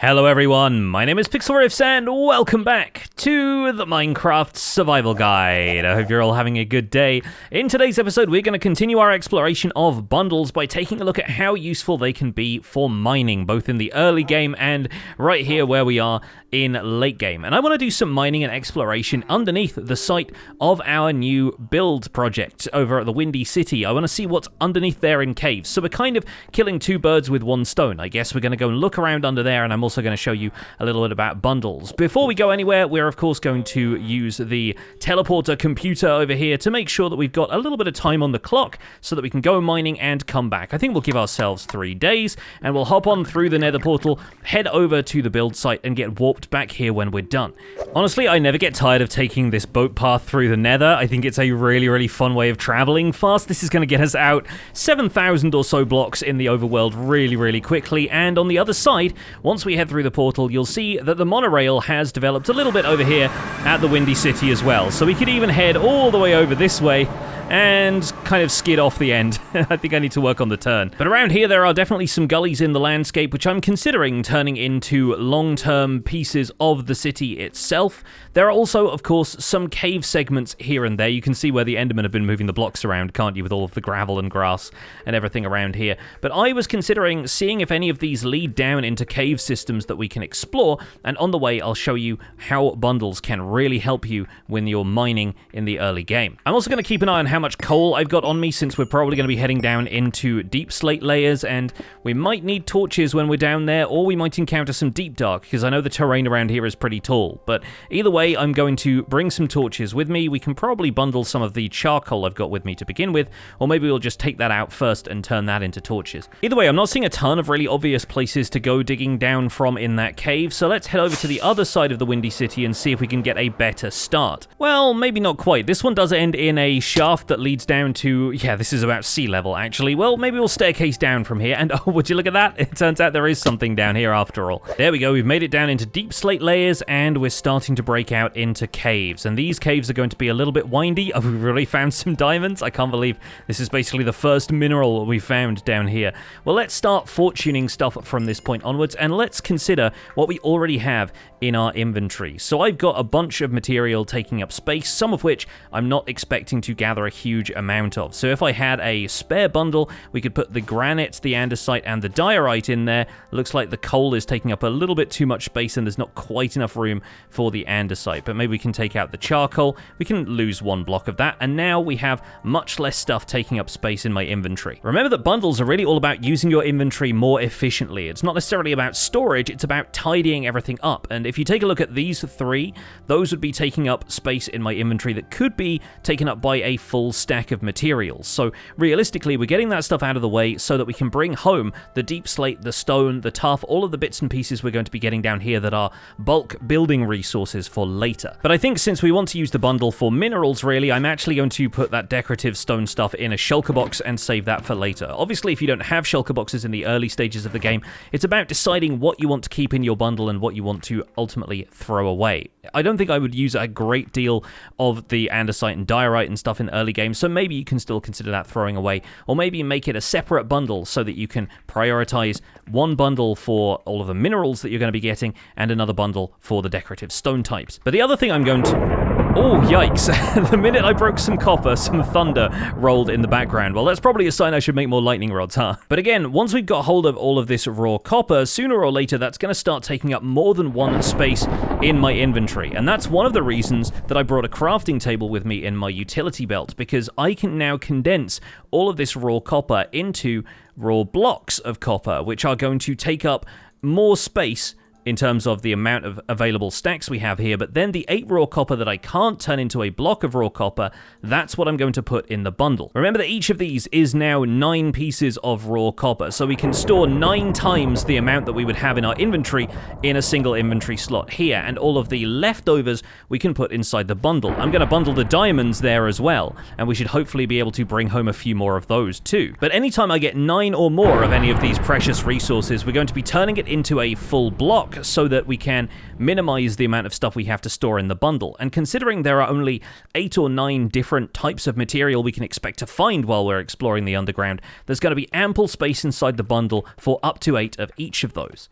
Hello everyone, my name is Pixlriffs and welcome back to the Minecraft Survival Guide. I hope you're all having a good day. In today's episode, we're going to continue our exploration of bundles by taking a look at how useful they can be for mining, both in the early game and right here where we are in late game. And I want to do some mining and exploration underneath the site of our new build project over at the Windy City. I want to see what's underneath there in caves. So we're kind of killing two birds with one stone. I guess we're going to go and look around under there, and I'm also going to show you a little bit about bundles. Before we go anywhere, we're of course going to use the teleporter computer over here to make sure that we've got a little bit of time on the clock so that we can go mining and come back. I think we'll give ourselves 3 days, and we'll hop on through the nether portal, head over to the build site, and get warped back here when we're done. Honestly, I never get tired of taking this boat path through the nether. I think it's a really fun way of traveling fast. This is going to get us out 7,000 or so blocks in the overworld really quickly, and on the other side, once we head through the portal, you'll see that the monorail has developed a little bit over here at the Windy City as well. So we could even head all the way over this way and kind of skid off the end. I think I need to work on the turn. But around here, there are definitely some gullies in the landscape, which I'm considering turning into long-term pieces of the city itself. There are also, of course, some cave segments here and there. You can see where the Endermen have been moving the blocks around, can't you, with all of the gravel and grass and everything around here. But I was considering seeing if any of these lead down into cave systems that we can explore, and on the way, I'll show you how bundles can really help you when you're mining in the early game. I'm also going to keep an eye on how much coal I've got on me, since we're probably going to be heading down into deep slate layers, and we might need torches when we're down there, or we might encounter some deep dark, because I know the terrain around here is pretty tall. But either way, I'm going to bring some torches with me. We can probably bundle some of the charcoal I've got with me to begin with, or maybe we'll just take that out first and turn that into torches. Either way, I'm not seeing a ton of really obvious places to go digging down from in that cave, so let's head over to the other side of the Windy City and see if we can get a better start. Well, maybe not quite. This one does end in a shaft that leads down to, yeah, this is about sea level, actually. Well, maybe we'll staircase down from here, and oh, would you look at that? It turns out there is something down here after all. There we go, we've made it down into deep slate layers, and we're starting to break out into caves, and these caves are going to be a little bit windy. Oh, we've really found some diamonds. I can't believe this is basically the first mineral we found down here. Well, let's start fortuning stuff from this point onwards, and let's consider what we already have in our inventory. So I've got a bunch of material taking up space, some of which I'm not expecting to gather a huge amount of. So if I had a spare bundle, we could put the granite, the andesite, and the diorite in there. Looks like the coal is taking up a little bit too much space, and there's not quite enough room for the andesite, but maybe we can take out the charcoal. We can lose one block of that, and now we have much less stuff taking up space in my inventory. Remember that bundles are really all about using your inventory more efficiently. It's not necessarily about storage, it's about tidying everything up. And if you take a look at these three, those would be taking up space in my inventory that could be taken up by a full stack of materials. So realistically, we're getting that stuff out of the way so that we can bring home the deep slate, the stone, the tuff, all of the bits and pieces we're going to be getting down here that are bulk building resources for later. But I think since we want to use the bundle for minerals, really, I'm actually going to put that decorative stone stuff in a shulker box and save that for later. Obviously, if you don't have shulker boxes in the early stages of the game, it's about deciding what you want to keep in your bundle and what you want to ultimately throw away. I don't think I would use a great deal of the andesite and diorite and stuff in early game, so maybe you can still consider that throwing away, or maybe make it a separate bundle so that you can prioritize one bundle for all of the minerals that you're going to be getting and another bundle for the decorative stone types. But the other thing I'm going to... Oh, yikes. The minute I broke some copper, some thunder rolled in the background. Well, that's probably a sign I should make more lightning rods, huh? But again, once we've got hold of all of this raw copper, sooner or later that's going to start taking up more than one space in my inventory. And that's one of the reasons that I brought a crafting table with me in my utility belt, because I can now condense all of this raw copper into raw blocks of copper, which are going to take up more space in terms of the amount of available stacks we have here, but then the 8 raw copper that I can't turn into a block of raw copper, that's what I'm going to put in the bundle. Remember that each of these is now 9 pieces of raw copper, so we can store 9 times the amount that we would have in our inventory in a single inventory slot here, and all of the leftovers we can put inside the bundle. I'm going to bundle the diamonds there as well, and we should hopefully be able to bring home a few more of those too. But anytime I get 9 or more of any of these precious resources, we're going to be turning it into a full block, so that we can minimize the amount of stuff we have to store in the bundle. And considering there are only 8 or 9 different types of material we can expect to find while we're exploring the underground, there's going to be ample space inside the bundle for up to 8 of each of those.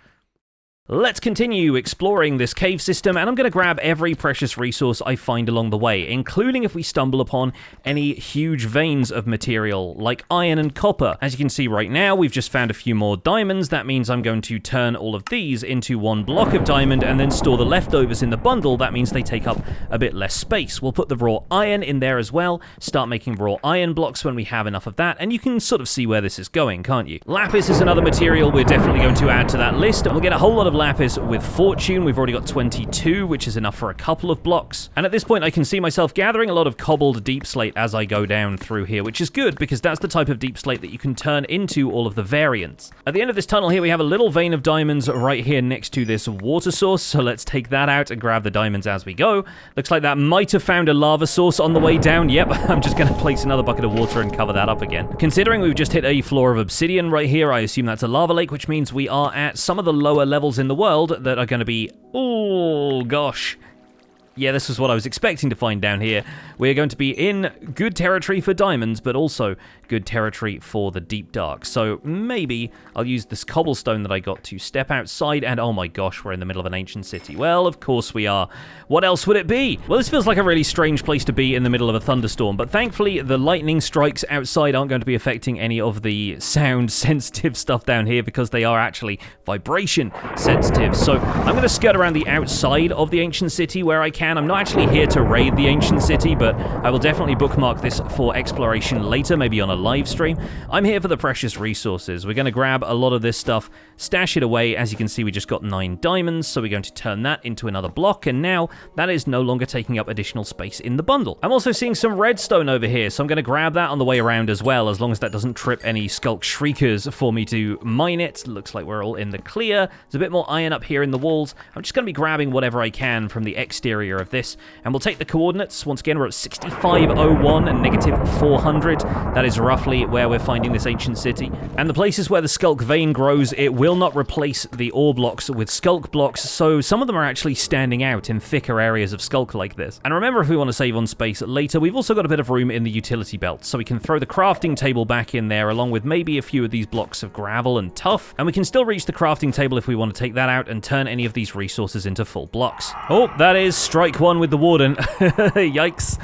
Let's continue exploring this cave system, and I'm going to grab every precious resource I find along the way, including if we stumble upon any huge veins of material, like iron and copper. As you can see right now, we've just found a few more diamonds. That means I'm going to turn all of these into one block of diamond and then store the leftovers in the bundle. That means they take up a bit less space. We'll put the raw iron in there as well, start making raw iron blocks when we have enough of that, and you can sort of see where this is going, can't you? Lapis is another material we're definitely going to add to that list, and we'll get a whole lot of lapis with fortune. We've already got 22, which is enough for a couple of blocks. And at this point, I can see myself gathering a lot of cobbled deep slate as I go down through here, which is good because that's the type of deep slate that you can turn into all of the variants. At the end of this tunnel here, we have a little vein of diamonds right here next to this water source. So let's take that out and grab the diamonds as we go. Looks like that might have found a lava source on the way down. Yep, I'm just going to place another bucket of water and cover that up again. Considering we've just hit a floor of obsidian right here, I assume that's a lava lake, which means we are at some of the lower levels in the world that are going to be, oh gosh, yeah, this is what I was expecting to find down here. We're going to be in good territory for diamonds, but also good territory for the deep dark. So maybe I'll use this cobblestone that I got to step outside, and oh my gosh, we're in the middle of an ancient city. Well, of course we are. What else would it be? Well, this feels like a really strange place to be in the middle of a thunderstorm, but thankfully the lightning strikes outside aren't going to be affecting any of the sound-sensitive stuff down here because they are actually vibration-sensitive. So I'm going to skirt around the outside of the ancient city where I can. I'm not actually here to raid the ancient city, but I will definitely bookmark this for exploration later, maybe on a live stream. I'm here for the precious resources. We're going to grab a lot of this stuff, stash it away. As you can see, we just got 9 diamonds, so we're going to turn that into another block, and now that is no longer taking up additional space in the bundle. I'm also seeing some redstone over here, so I'm going to grab that on the way around as well, as long as that doesn't trip any skulk shriekers for me to mine it. Looks like we're all in the clear. There's a bit more iron up here in the walls. I'm just going to be grabbing whatever I can from the exterior of this, and we'll take the coordinates. Once again, we're at 6501 and -400. That is roughly where we're finding this ancient city. And the places where the skulk vein grows, it will not replace the ore blocks with skulk blocks, so some of them are actually standing out in thicker areas of skulk like this. And remember, if we want to save on space later, we've also got a bit of room in the utility belt, so we can throw the crafting table back in there, along with maybe a few of these blocks of gravel and tuff, and we can still reach the crafting table if we want to take that out and turn any of these resources into full blocks. Oh, that is strike one with the warden. Yikes.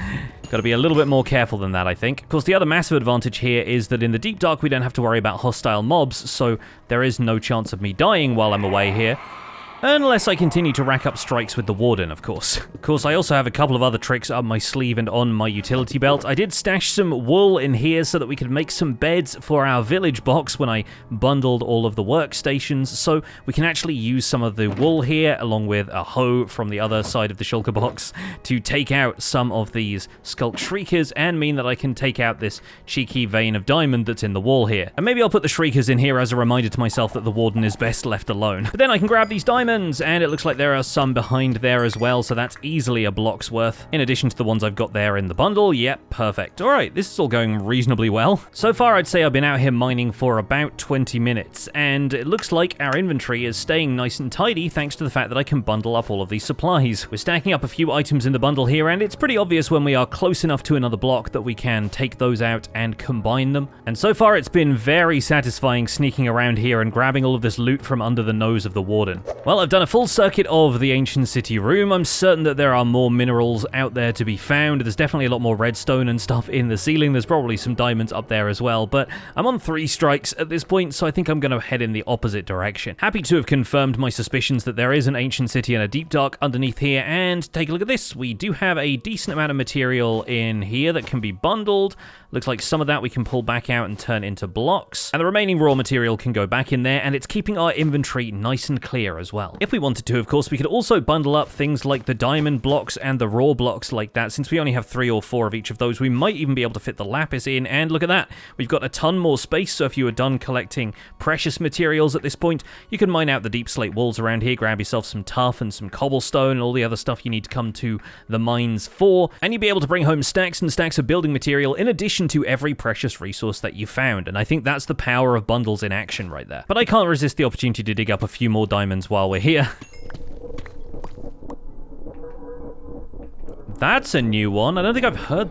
Got to be a little bit more careful than that, I think. Of course, the other massive advantage here is that in the deep dark, we don't have to worry about hostile mobs, so there is no chance of me dying while I'm away here. Unless I continue to rack up strikes with the warden, of course. Of course, I also have a couple of other tricks up my sleeve and on my utility belt. I did stash some wool in here so that we could make some beds for our village box when I bundled all of the workstations, so we can actually use some of the wool here, along with a hoe from the other side of the shulker box, to take out some of these skulk shriekers and mean that I can take out this cheeky vein of diamond that's in the wall here. And maybe I'll put the shriekers in here as a reminder to myself that the warden is best left alone. But then I can grab these diamonds, and it looks like there are some behind there as well, so that's easily a block's worth, in addition to the ones I've got there in the bundle. Yep, perfect. Alright, this is all going reasonably well. So far, I'd say I've been out here mining for about 20 minutes, and it looks like our inventory is staying nice and tidy thanks to the fact that I can bundle up all of these supplies. We're stacking up a few items in the bundle here, and it's pretty obvious when we are close enough to another block that we can take those out and combine them. And so far, it's been very satisfying sneaking around here and grabbing all of this loot from under the nose of the warden. Well, I've done a full circuit of the ancient city room. I'm certain that there are more minerals out there to be found. There's definitely a lot more redstone and stuff in the ceiling. There's probably some diamonds up there as well, but I'm on 3 strikes at this point, so I think I'm going to head in the opposite direction. Happy to have confirmed my suspicions that there is an ancient city and a deep dark underneath here, and take a look at this. We do have a decent amount of material in here that can be bundled. Looks like some of that we can pull back out and turn into blocks, and the remaining raw material can go back in there, and it's keeping our inventory nice and clear as well. If we wanted to, of course, we could also bundle up things like the diamond blocks and the raw blocks like that. Since we only have 3 or 4 of each of those, we might even be able to fit the lapis in, and look at that. We've got a ton more space, so if you were done collecting precious materials at this point, you can mine out the deep slate walls around here, grab yourself some tuff and some cobblestone and all the other stuff you need to come to the mines for, and you'll be able to bring home stacks and stacks of building material in addition to every precious resource that you found, and I think that's the power of bundles in action right there. But I can't resist the opportunity to dig up a few more diamonds while we're here. That's a new one. I don't think I've heard...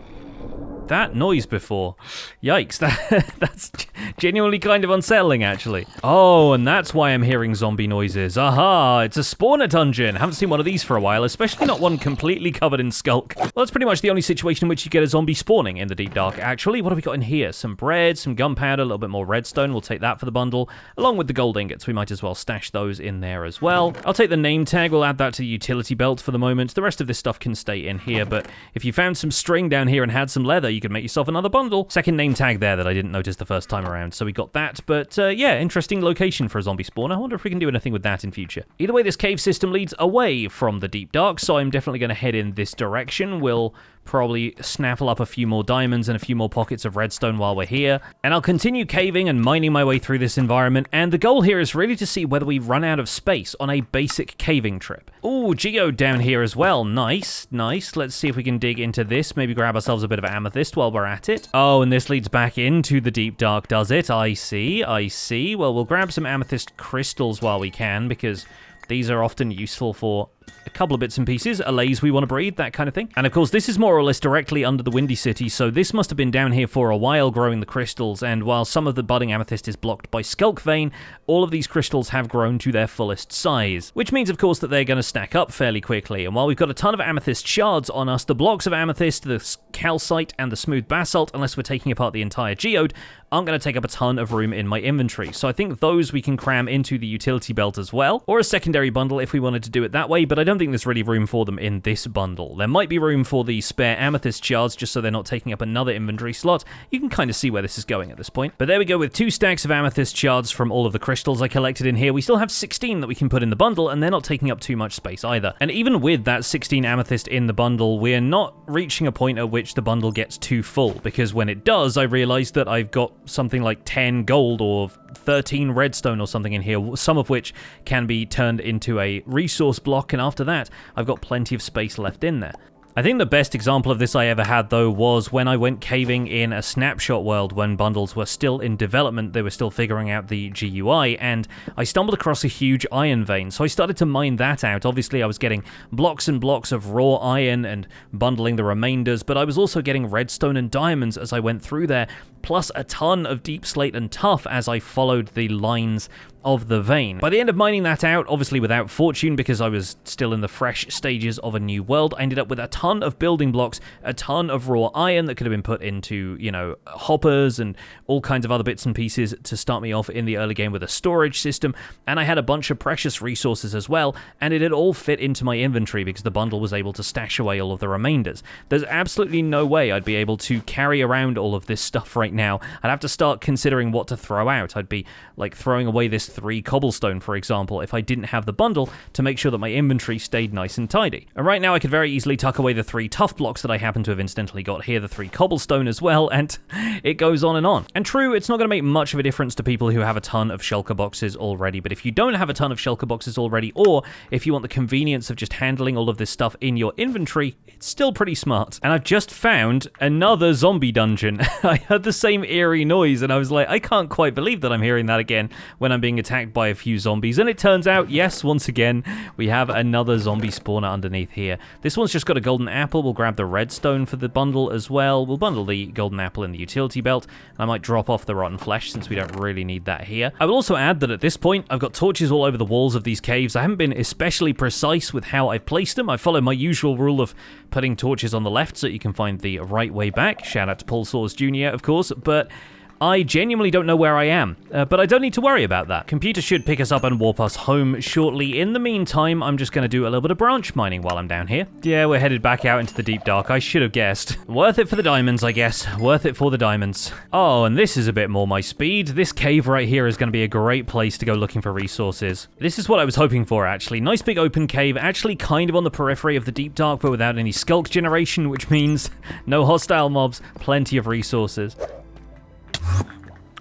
that noise before. Yikes, that's genuinely kind of unsettling, actually. Oh, and that's why I'm hearing zombie noises. Aha, it's a spawner dungeon. Haven't seen one of these for a while, especially not one completely covered in skulk. Well, that's pretty much the only situation in which you get a zombie spawning in the Deep Dark, actually. What have we got in here? Some bread, some gunpowder, a little bit more redstone. We'll take that for the bundle, along with the gold ingots. We might as well stash those in there as well. I'll take the name tag. We'll add that to the utility belt for the moment. The rest of this stuff can stay in here, but if you found some string down here and had some leather, you could make yourself another bundle. Second name tag there that I didn't notice the first time around, so we got that. But yeah, interesting location for a zombie spawner. I wonder if we can do anything with that in future. Either way, this cave system leads away from the Deep Dark, so I'm definitely going to head in this direction. We'll probably snaffle up a few more diamonds and a few more pockets of redstone while we're here, and I'll continue caving and mining my way through this environment, and the goal here is really to see whether we run out of space on a basic caving trip. Ooh, geode down here as well. Nice, nice. Let's see if we can dig into this, maybe grab ourselves a bit of amethyst while we're at it. Oh, and this leads back into the Deep Dark, does it? I see, I see. Well, we'll grab some amethyst crystals while we can, because these are often useful for a couple of bits and pieces, a laze we want to breed, that kind of thing. And of course, this is more or less directly under the Windy City, so this must have been down here for a while growing the crystals, and while some of the budding amethyst is blocked by skulk vein, all of these crystals have grown to their fullest size, which means, of course, that they're going to stack up fairly quickly. And while we've got a ton of amethyst shards on us, the blocks of amethyst, the calcite, and the smooth basalt, unless we're taking apart the entire geode, aren't going to take up a ton of room in my inventory. So I think those we can cram into the utility belt as well, or a secondary bundle if we wanted to do it that way, but I don't think there's really room for them in this bundle. There might be room for the spare amethyst shards just so they're not taking up another inventory slot. You can kind of see where this is going at this point. But there we go with 2 stacks of amethyst shards from all of the crystals I collected in here. We still have 16 that we can put in the bundle, and they're not taking up too much space either. And even with that 16 amethyst in the bundle, we're not reaching a point at which the bundle gets too full, because when it does, I realize that I've got something like 10 gold or 13 redstone or something in here, some of which can be turned into a resource block, and after that, I've got plenty of space left in there. I think the best example of this I ever had, though, was when I went caving in a snapshot world when bundles were still in development. They were still figuring out the GUI, and I stumbled across a huge iron vein, so I started to mine that out. Obviously, I was getting blocks and blocks of raw iron and bundling the remainders, but I was also getting redstone and diamonds as I went through there, plus a ton of deep slate and tuff as I followed the lines of the vein. By the end of mining that out, obviously without fortune because I was still in the fresh stages of a new world, I ended up with a ton of building blocks, a ton of raw iron that could have been put into, you know, hoppers and all kinds of other bits and pieces to start me off in the early game with a storage system, and I had a bunch of precious resources as well, and it had all fit into my inventory because the bundle was able to stash away all of the remainders. There's absolutely no way I'd be able to carry around all of this stuff right now. I'd have to start considering what to throw out. I'd be like throwing away this 3 cobblestone, for example, if I didn't have the bundle to make sure that my inventory stayed nice and tidy. And right now I could very easily tuck away the 3 tough blocks that I happen to have incidentally got here, the 3 cobblestone as well, and it goes on and on. And true, it's not going to make much of a difference to people who have a ton of shulker boxes already, but if you don't have a ton of shulker boxes already, or if you want the convenience of just handling all of this stuff in your inventory, it's still pretty smart. And I've just found another zombie dungeon. I heard the same eerie noise, and I was like, I can't quite believe that I'm hearing that again when I'm being attacked by a few zombies. And it turns out, yes, once again, we have another zombie spawner underneath here. This one's just got a golden apple. We'll grab the redstone for the bundle as well. We'll bundle the golden apple in the utility belt. And I might drop off the rotten flesh since we don't really need that here. I will also add that at this point, I've got torches all over the walls of these caves. I haven't been especially precise with how I've placed them. I follow my usual rule of putting torches on the left so you can find the right way back. Shout out to Paul Soares Jr., of course, but I genuinely don't know where I am, but I don't need to worry about that. Computer should pick us up and warp us home shortly. In the meantime, I'm just going to do a little bit of branch mining while I'm down here. Yeah, we're headed back out into the deep dark. I should have guessed. Worth it for the diamonds, I guess. Worth it for the diamonds. Oh, and this is a bit more my speed. This cave right here is going to be a great place to go looking for resources. This is what I was hoping for, actually. Nice big open cave, actually kind of on the periphery of the deep dark, but without any skulk generation, which means no hostile mobs, plenty of resources.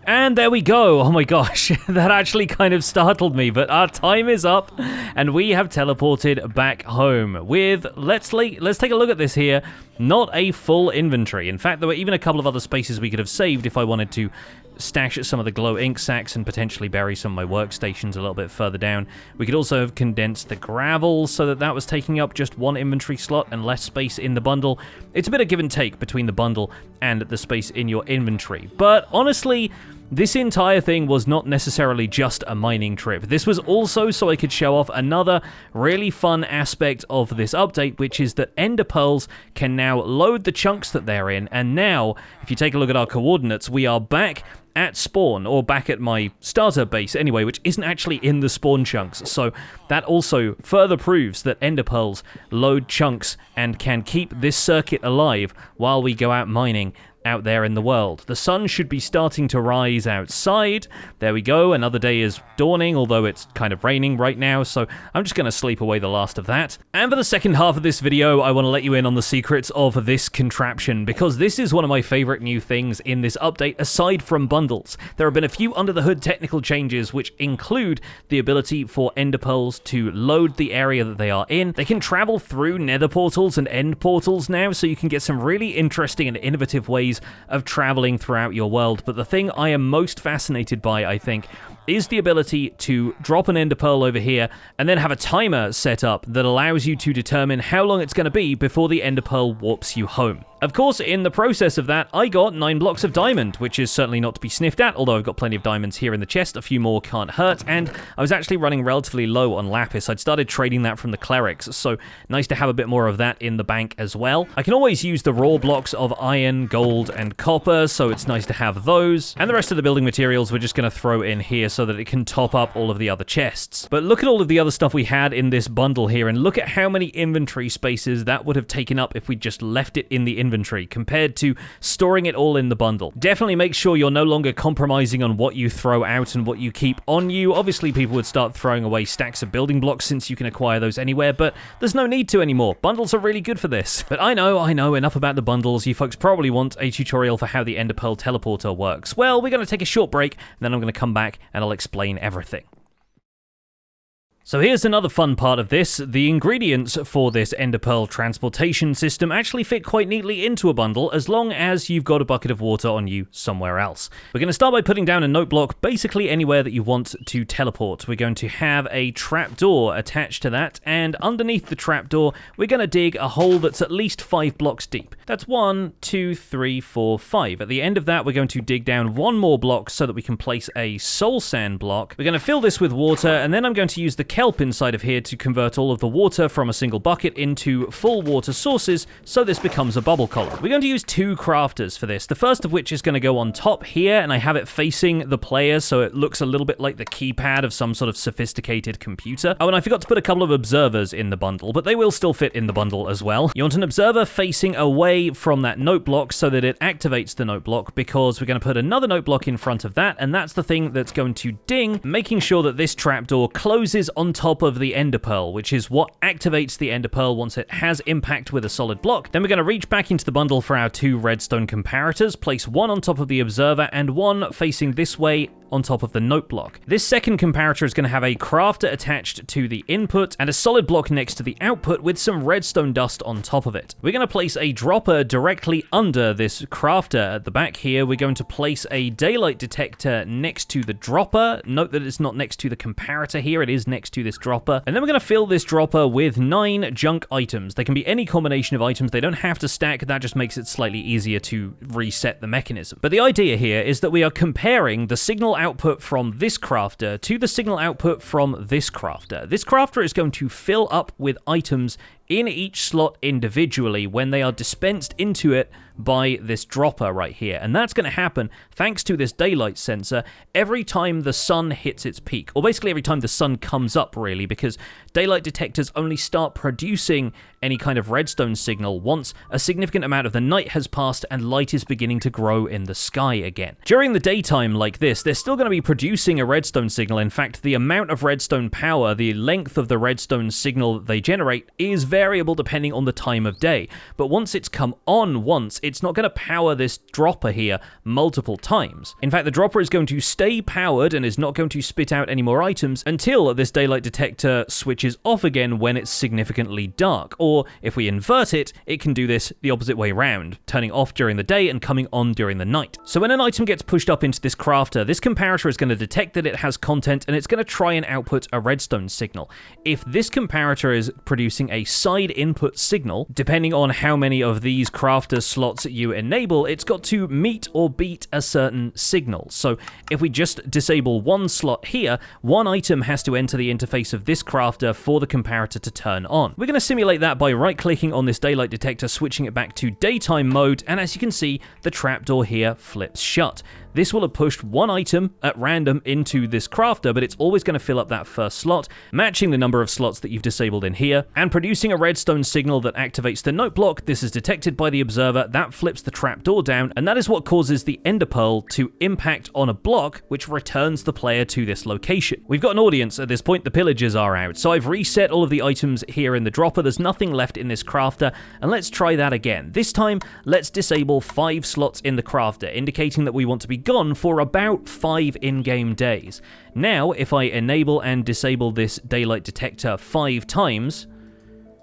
And there we go. Oh my gosh, that actually kind of startled me, but our time is up and we have teleported back home with, let's take a look at this here, not a full inventory. In fact, there were even a couple of other spaces we could have saved if I wanted to stash some of the glow ink sacks and potentially bury some of my workstations a little bit further down. We could also have condensed the gravel so that that was taking up just one inventory slot and less space in the bundle. It's a bit of give and take between the bundle and the space in your inventory. But honestly, this entire thing was not necessarily just a mining trip. This was also so I could show off another really fun aspect of this update, which is that ender pearls can now load the chunks that they're in. And now, if you take a look at our coordinates, we are back at spawn, or back at my starter base anyway, which isn't actually in the spawn chunks. So that also further proves that ender pearls load chunks and can keep this circuit alive while we go out mining out there in the world. The sun should be starting to rise outside. There we go. Another day is dawning, although it's kind of raining right now, so I'm just going to sleep away the last of that. And for the second half of this video, I want to let you in on the secrets of this contraption, because this is one of my favorite new things in this update, aside from bundles. There have been a few under-the-hood technical changes, which include the ability for ender pearls to load the area that they are in. They can travel through nether portals and end portals now, so you can get some really interesting and innovative ways of traveling throughout your world. But the thing I am most fascinated by, I think, is the ability to drop an ender pearl over here and then have a timer set up that allows you to determine how long it's going to be before the ender pearl warps you home. Of course, in the process of that, I got 9 blocks of diamond, which is certainly not to be sniffed at, although I've got plenty of diamonds here in the chest. A few more can't hurt, and I was actually running relatively low on lapis. I'd started trading that from the clerics, so nice to have a bit more of that in the bank as well. I can always use the raw blocks of iron, gold, and copper, so it's nice to have those. And the rest of the building materials we're just going to throw in here so that it can top up all of the other chests. But look at all of the other stuff we had in this bundle here, and look at how many inventory spaces that would have taken up if we just left it in the inventory compared to storing it all in the bundle. Definitely make sure you're no longer compromising on what you throw out and what you keep on you. Obviously, people would start throwing away stacks of building blocks since you can acquire those anywhere, but there's no need to anymore. Bundles are really good for this. But I know, enough about the bundles. You folks probably want a tutorial for how the Ender Pearl teleporter works. Well, we're going to take a short break, and then I'm going to come back and I'll explain everything. So here's another fun part of this. The ingredients for this Ender Pearl transportation system actually fit quite neatly into a bundle as long as you've got a bucket of water on you somewhere else. We're going to start by putting down a note block basically anywhere that you want to teleport. We're going to have a trapdoor attached to that, and underneath the trapdoor we're going to dig a hole that's at least 5 blocks deep. That's 1, 2, 3, 4, 5. At the end of that we're going to dig down 1 more block so that we can place a soul sand block. We're going to fill this with water, and then I'm going to use the kelp inside of here to convert all of the water from a single bucket into full water sources, so this becomes a bubble column. We're going to use 2 crafters for this, the first of which is going to go on top here, and I have it facing the player so it looks a little bit like the keypad of some sort of sophisticated computer. Oh, and I forgot to put a couple of observers in the bundle, but they will still fit in the bundle as well. You want an observer facing away from that note block so that it activates the note block, because we're going to put another note block in front of that, and that's the thing that's going to ding, making sure that this trapdoor closes on top of the Ender Pearl, which is what activates the Ender Pearl once it has impact with a solid block. Then we're going to reach back into the bundle for our 2 redstone comparators, place 1 on top of the observer and 1 facing this way on top of the note block. This second comparator is going to have a crafter attached to the input and a solid block next to the output with some redstone dust on top of it. We're going to place a dropper directly under this crafter at the back here. We're going to place a daylight detector next to the dropper. Note that it's not next to the comparator here, it is next to this dropper. And then we're going to fill this dropper with 9 junk items. They can be any combination of items, they don't have to stack, that just makes it slightly easier to reset the mechanism. But the idea here is that we are comparing the signal output from this crafter to the signal output from this crafter. This crafter is going to fill up with items in each slot individually when they are dispensed into it by this dropper right here. And that's going to happen thanks to this daylight sensor every time the sun hits its peak, or basically every time the sun comes up, really, because daylight detectors only start producing any kind of redstone signal once a significant amount of the night has passed and light is beginning to grow in the sky again. During the daytime like this, they're still going to be producing a redstone signal. In fact, the amount of redstone power, the length of the redstone signal that they generate is variable depending on the time of day. But once it's come on once, it's not going to power this dropper here multiple times. In fact, the dropper is going to stay powered and is not going to spit out any more items until this daylight detector switches off again when it's significantly dark. Or if we invert it, it can do this the opposite way around, turning off during the day and coming on during the night. So when an item gets pushed up into this crafter, this comparator is going to detect that it has content and it's going to try and output a redstone signal. If this comparator is producing a side input signal, depending on how many of these crafter slots you enable, it's got to meet or beat a certain signal. So if we just disable one slot here, one item has to enter the interface of this crafter for the comparator to turn on. We're going to simulate that by right-clicking on this daylight detector, switching it back to daytime mode, and as you can see, the trapdoor here flips shut. This will have pushed one item at random into this crafter, but it's always going to fill up that first slot, matching the number of slots that you've disabled in here, and producing a redstone signal that activates the note block. This is detected by the observer, that flips the trapdoor down, and that is what causes the ender pearl to impact on a block, which returns the player to this location. We've got an audience at this point, the pillagers are out, so I've reset all of the items here in the dropper, there's nothing left in this crafter, and let's try that again. This time, let's disable 5 slots in the crafter, indicating that we want to be gone for about 5 in-game days. Now, if I enable and disable this daylight detector 5 times,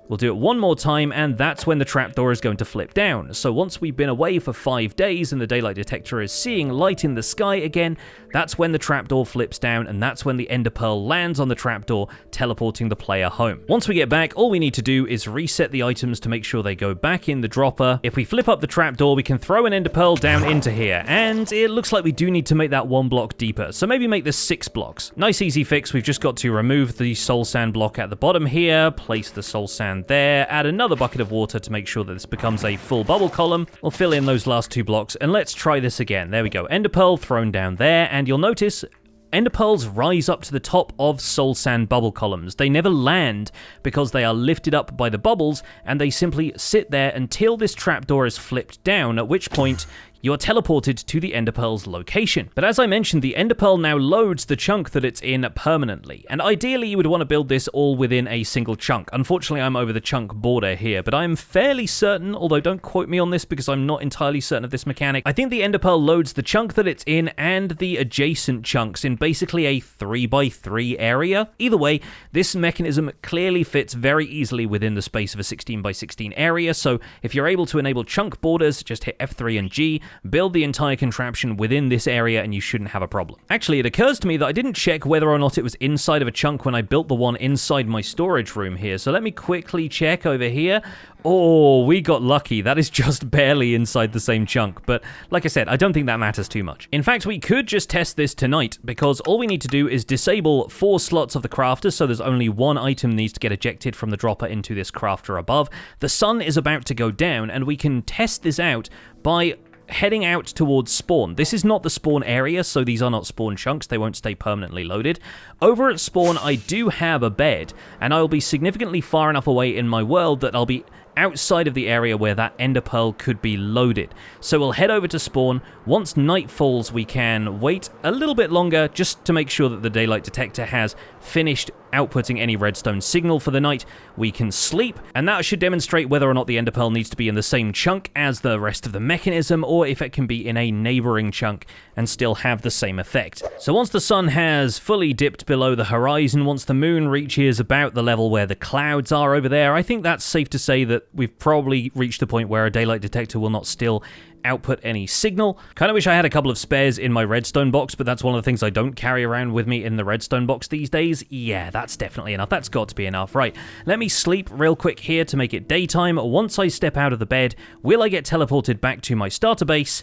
we'll do it one more time, and that's when the trapdoor is going to flip down. So once we've been away for 5 days and the daylight detector is seeing light in the sky again, that's when the trapdoor flips down, and that's when the ender pearl lands on the trapdoor, teleporting the player home. Once we get back, all we need to do is reset the items to make sure they go back in the dropper. If we flip up the trapdoor, we can throw an ender pearl down into here, and it looks like we do need to make that 1 block deeper, so maybe make this 6 blocks. Nice easy fix, we've just got to remove the soul sand block at the bottom here, place the soul sand there, add another bucket of water to make sure that this becomes a full bubble column. We'll fill in those last 2 blocks, and let's try this again. There we go, ender pearl thrown down there, and you'll notice ender pearls rise up to the top of soul sand bubble columns. They never land because they are lifted up by the bubbles, and they simply sit there until this trapdoor is flipped down, at which point you are teleported to the ender pearl's location. But as I mentioned, the ender pearl now loads the chunk that it's in permanently, and ideally you would want to build this all within a single chunk. Unfortunately, I'm over the chunk border here, but I'm fairly certain, although don't quote me on this because I'm not entirely certain of this mechanic, I think the ender pearl loads the chunk that it's in and the adjacent chunks in basically a 3x3 area. Either way, this mechanism clearly fits very easily within the space of a 16x16 area, so if you're able to enable chunk borders, just hit F3 and G, build the entire contraption within this area, and you shouldn't have a problem. Actually, it occurs to me that I didn't check whether or not it was inside of a chunk when I built the one inside my storage room here, so let me quickly check over here. Oh, we got lucky. That is just barely inside the same chunk, but like I said, I don't think that matters too much. In fact, we could just test this tonight, because all we need to do is disable 4 slots of the crafter, so there's only 1 item needs to get ejected from the dropper into this crafter above. The sun is about to go down, and we can test this out by heading out towards spawn. This is not the spawn area, so these are not spawn chunks. They won't stay permanently loaded. Over at spawn, I do have a bed, and I'll be significantly far enough away in my world that I'll be outside of the area where that ender pearl could be loaded. So we'll head over to spawn. Once night falls, we can wait a little bit longer just to make sure that the daylight detector has finished outputting any redstone signal for the night. We can sleep, and that should demonstrate whether or not the ender pearl needs to be in the same chunk as the rest of the mechanism, or if it can be in a neighboring chunk and still have the same effect. So once the sun has fully dipped below the horizon, once the moon reaches about the level where the clouds are over there, I think that's safe to say that we've probably reached the point where a daylight detector will not still output any signal. Kind of wish I had a couple of spares in my redstone box, but that's one of the things I don't carry around with me in the redstone box these days. Yeah, that's definitely enough. That's got to be enough. Right, let me sleep real quick here to make it daytime. Once I step out of the bed, will I get teleported back to my starter base?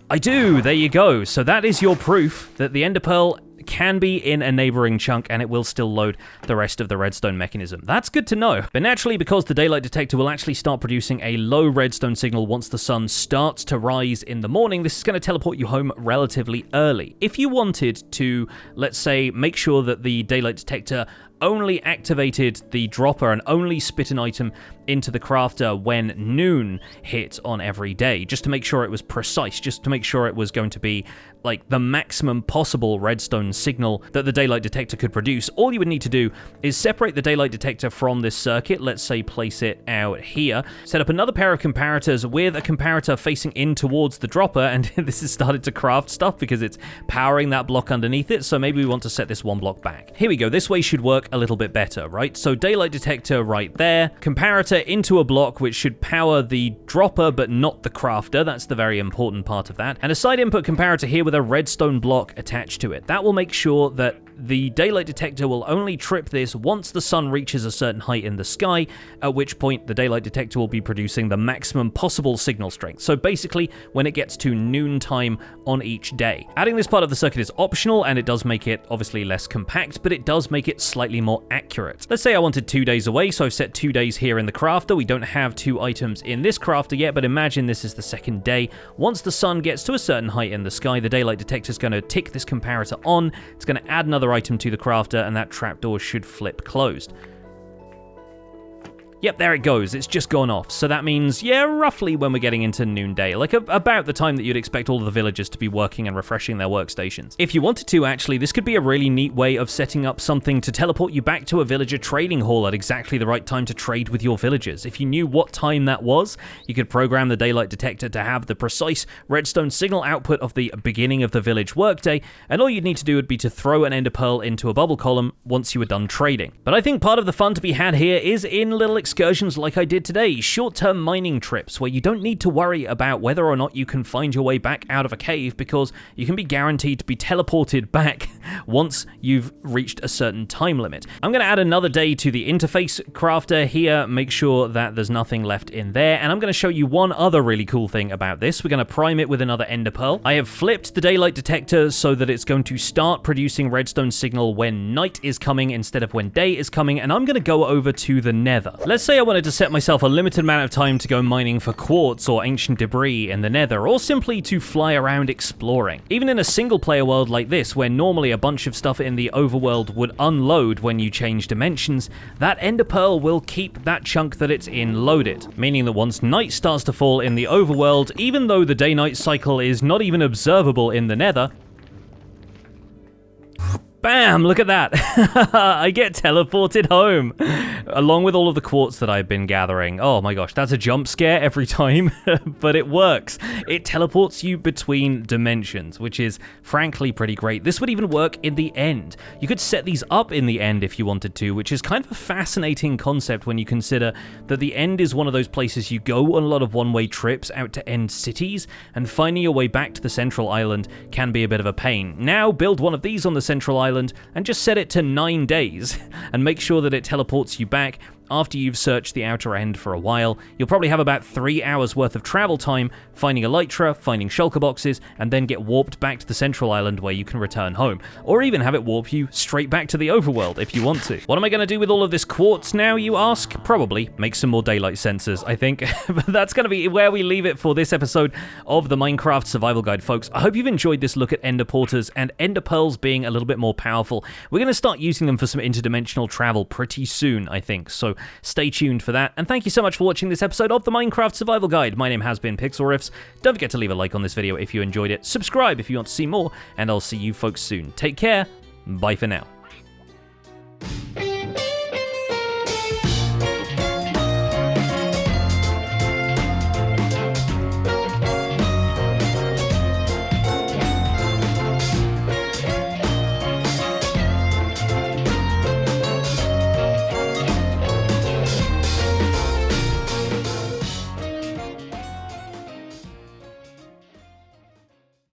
I do. There you go. So that is your proof that the ender pearl can be in a neighboring chunk and it will still load the rest of the redstone mechanism. That's good to know. But naturally, because the daylight detector will actually start producing a low redstone signal once the sun starts to rise in the morning, this is going to teleport you home relatively early. If you wanted to, let's say, make sure that the daylight detector only activated the dropper and only spit an item into the crafter when noon hit on every day, just to make sure it was precise, just to make sure it was going to be like the maximum possible redstone signal that the daylight detector could produce. All you would need to do is separate the daylight detector from this circuit. Let's say place it out here, set up another pair of comparators with a comparator facing in towards the dropper, and this has started to craft stuff because it's powering that block underneath it, so maybe we want to set this one block back. Here we go, this way should work a little bit better, right? So daylight detector right there, comparator into a block which should power the dropper but not the crafter. That's the very important part of that. And a side input comparator here with a redstone block attached to it. That will make sure that the daylight detector will only trip this once the sun reaches a certain height in the sky, at which point the daylight detector will be producing the maximum possible signal strength. So basically, when it gets to noontime on each day. Adding this part of the circuit is optional, and it does make it obviously less compact, but it does make it slightly more accurate. Let's say I wanted 2 days away, so I've set 2 days here in the crafter. We don't have 2 items in this crafter yet, but imagine this is the second day. Once the sun gets to a certain height in the sky, the daylight detector is going to tick this comparator on. It's going to add another item to the crafter, and that trapdoor should flip closed. Yep, there it goes. It's just gone off. So that means, yeah, roughly when we're getting into noonday, like about the time that you'd expect all of the villagers to be working and refreshing their workstations. If you wanted to, actually, this could be a really neat way of setting up something to teleport you back to a villager trading hall at exactly the right time to trade with your villagers. If you knew what time that was, you could program the daylight detector to have the precise redstone signal output of the beginning of the village workday, and all you'd need to do would be to throw an ender pearl into a bubble column once you were done trading. But I think part of the fun to be had here is in little excursions like I did today, short-term mining trips where you don't need to worry about whether or not you can find your way back out of a cave, because you can be guaranteed to be teleported back once you've reached a certain time limit. I'm going to add another day to the interface crafter here, make sure that there's nothing left in there, and I'm going to show you one other really cool thing about this. We're going to prime it with another ender pearl. I have flipped the daylight detector so that it's going to start producing redstone signal when night is coming instead of when day is coming, and I'm going to go over to the nether. Let's say I wanted to set myself a limited amount of time to go mining for quartz or ancient debris in the nether, or simply to fly around exploring. Even in a single player world like this, where normally a bunch of stuff in the overworld would unload when you change dimensions, that ender pearl will keep that chunk that it's in loaded, meaning that once night starts to fall in the overworld, even though the day-night cycle is not even observable in the nether, bam! Look at that. I get teleported home, along with all of the quartz that I've been gathering. Oh my gosh, that's a jump scare every time, but it works. It teleports you between dimensions, which is frankly pretty great. This would even work in the end. You could set these up in the end if you wanted to, which is kind of a fascinating concept when you consider that the end is one of those places you go on a lot of one-way trips out to end cities, and finding your way back to the central island can be a bit of a pain. Now build one of these on the central island and just set it to 9 days and make sure that it teleports you back after you've searched the outer end for a while. You'll probably have about 3 hours worth of travel time finding elytra, finding shulker boxes, and then get warped back to the central island where you can return home. Or even have it warp you straight back to the overworld if you want to. What am I going to do with all of this quartz now, you ask? Probably make some more daylight sensors, I think. But that's going to be where we leave it for this episode of the Minecraft Survival Guide, folks. I hope you've enjoyed this look at ender porters and ender pearls being a little bit more powerful. We're going to start using them for some interdimensional travel pretty soon, I think. So stay tuned for that, and thank you so much for watching this episode of the Minecraft Survival Guide. My name has been Pixlriffs. Don't forget to leave a like on this video if you enjoyed it, subscribe if you want to see more, and I'll see you folks soon. Take care, bye for now.